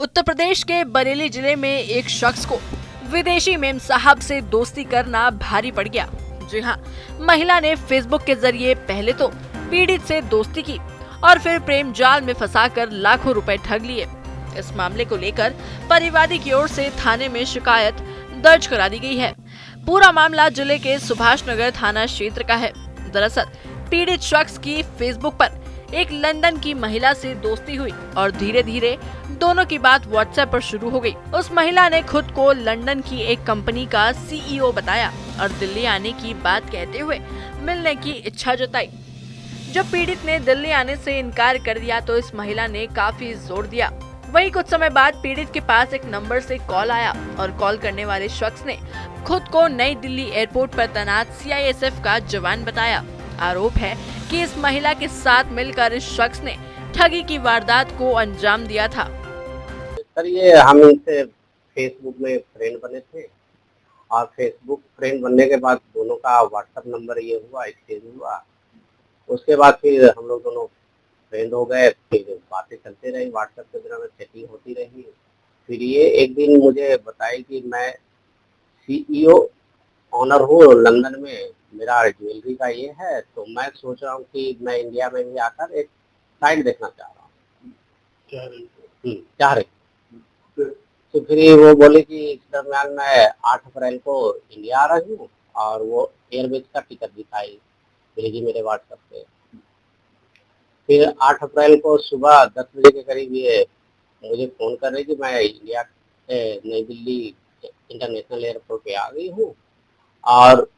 उत्तर प्रदेश के बरेली जिले में एक शख्स को विदेशी मेम साहब से दोस्ती करना भारी पड़ गया। जी हाँ, महिला ने फेसबुक के जरिए पहले तो पीड़ित से दोस्ती की और फिर प्रेम जाल में फंसाकर लाखों रुपए ठग लिए। इस मामले को लेकर परिवादी की ओर से थाने में शिकायत दर्ज करा दी गई है। पूरा मामला जिले के सुभाष नगर थाना क्षेत्र का है। दरअसल पीड़ित शख्स की फेसबुक पर एक लंदन की महिला से दोस्ती हुई और धीरे धीरे दोनों की बात व्हाट्सएप पर शुरू हो गई। उस महिला ने खुद को लंदन की एक कंपनी का सीईओ बताया और दिल्ली आने की बात कहते हुए मिलने की इच्छा जताई। जब पीड़ित ने दिल्ली आने से इनकार कर दिया तो इस महिला ने काफी जोर दिया। वहीं कुछ समय बाद पीड़ित के पास एक नंबर से कॉल आया और कॉल करने वाले शख्स ने खुद को नई दिल्ली एयरपोर्ट पर तैनात सीआईएसएफ का जवान बताया। आरोप है कि इस महिला के साथ मिलकर इस शख्स ने ठगी की वारदात को अंजाम दिया था। सर, ये हम इनसे फेसबुक में फ्रेंड बने थे और फेसबुक फ्रेंड बनने के बाद दोनों का व्हाट्सएप नंबर ये हुआ, एक्सचेंज हुआ। उसके बाद फिर हम लोग दोनों फ्रेंड हो गए, फिर बातें चलते रही, व्हाट्सएप के द्वारा चैटिंग होती रही। फिर ये एक दिन मुझे बताई कि मैं सीईओ ऑनर हूँ लंदन में, मेरा ज्वेलरी का ये है, तो मैं सोच रहा हूँ कि मैं इंडिया में भी आकर एक साइट देखना चाह रहा हूँ। चाह रही। तो फिर वो बोले कि इस दरम्यान मैं 8 अप्रैल को इंडिया आ रही हूँ और वो एयरवेज का टिकट दिखाई भेजी मेरे व्हाट्सएप पे। फिर 8 अप्रैल को सुबह 10 बजे के करीब ये मुझे फ़ोन कर रही कि मैं इंडिया नई दिल्ली इंटरनेशनल एयरपोर्ट पे आ गई हूँ और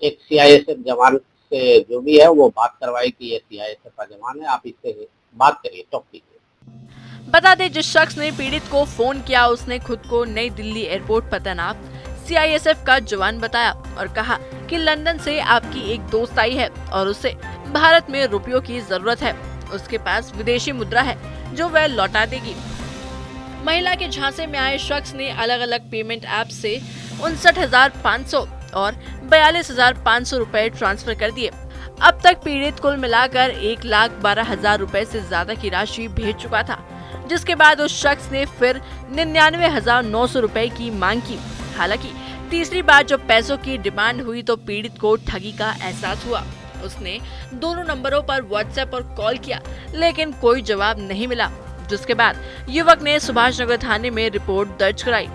एक सीआईएसएफ जवान से जो भी है वो बात करवाई कि ये सीआईएसएफ का जवान है, आप इससे बात करिए, टॉक कीजिए। बता दें, जिस शख्स ने पीड़ित को फोन किया उसने खुद को नई दिल्ली एयरपोर्ट पर तैनात सीआईएसएफ का जवान बताया और कहा कि लंदन से आपकी एक दोस्त आई है और उसे भारत में रुपयों की जरूरत है। उसके पास विदेशी मुद्रा है जो वह लौटा देगी। महिला के झांसे में आए शख्स ने अलग अलग पेमेंट ऐप से 59,500 और 42,500 रुपए ट्रांसफर कर दिए। अब तक पीड़ित कुल मिलाकर 1,12,000 रुपए से ज्यादा की राशि भेज चुका था, जिसके बाद उस शख्स ने फिर 99,900 रुपए की मांग की। हालांकि तीसरी बार जब पैसों की डिमांड हुई तो पीड़ित को ठगी का एहसास हुआ। उसने दोनों नंबरों पर व्हाट्सएप और कॉल किया, लेकिन कोई जवाब नहीं मिला, जिसके बाद युवक ने सुभाष नगर थाने में रिपोर्ट दर्ज कराई।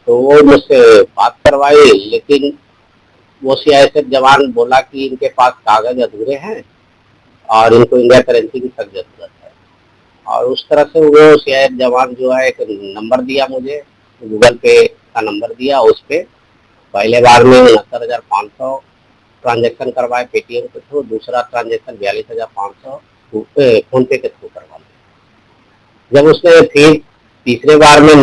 तो वो मुझसे बात करवाई, लेकिन वो सीआईएसएफ जवान बोला कि इनके पास कागज अधूरे हैं और इनको इंडिया करेंसी की सख्त जरूरत है। और उस तरह से वो सीआईएसएफ जवान जो है एक नंबर दिया मुझे, गूगल पे का नंबर दिया। उस पे पहले बार में 69,500 ट्रांजेक्शन करवाए पेटीएम के थ्रू, दूसरा ट्रांजेक्शन 42,500 फोन पे के थ्रू करवा लिया। जब उसने फिर तीसरे बार में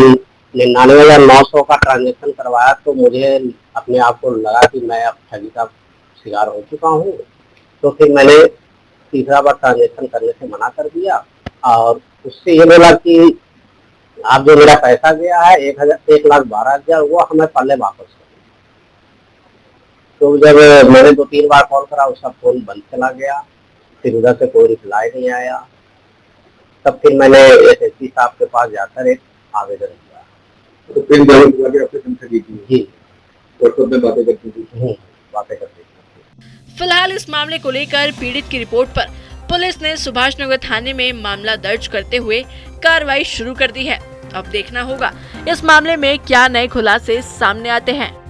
99,900 का ट्रांजेक्शन करवाया तो मुझे अपने आप को लगा कि मैं अब ठगी का शिकार हो चुका हूँ। तो फिर मैंने तीसरा बार ट्रांजेक्शन करने से मना कर दिया और उससे ये बोला कि आप जो मेरा पैसा गया है 1,12,000 वो हमें पहले वापस करो। तो जब मैंने 2-3 बार कॉल करा उसका फोन बंद चला गया, फिर उधर से कोई रिप्लाई नहीं आया। तब फिर मैंने एसएसपी साहब के पास जाकर एक आवेदन किया। तो फिर बातें करती थी। फिलहाल इस मामले को लेकर पीड़ित की रिपोर्ट पर पुलिस ने सुभाष नगर थाने में मामला दर्ज करते हुए कार्रवाई शुरू कर दी है। अब देखना होगा इस मामले में क्या नए खुलासे सामने आते हैं।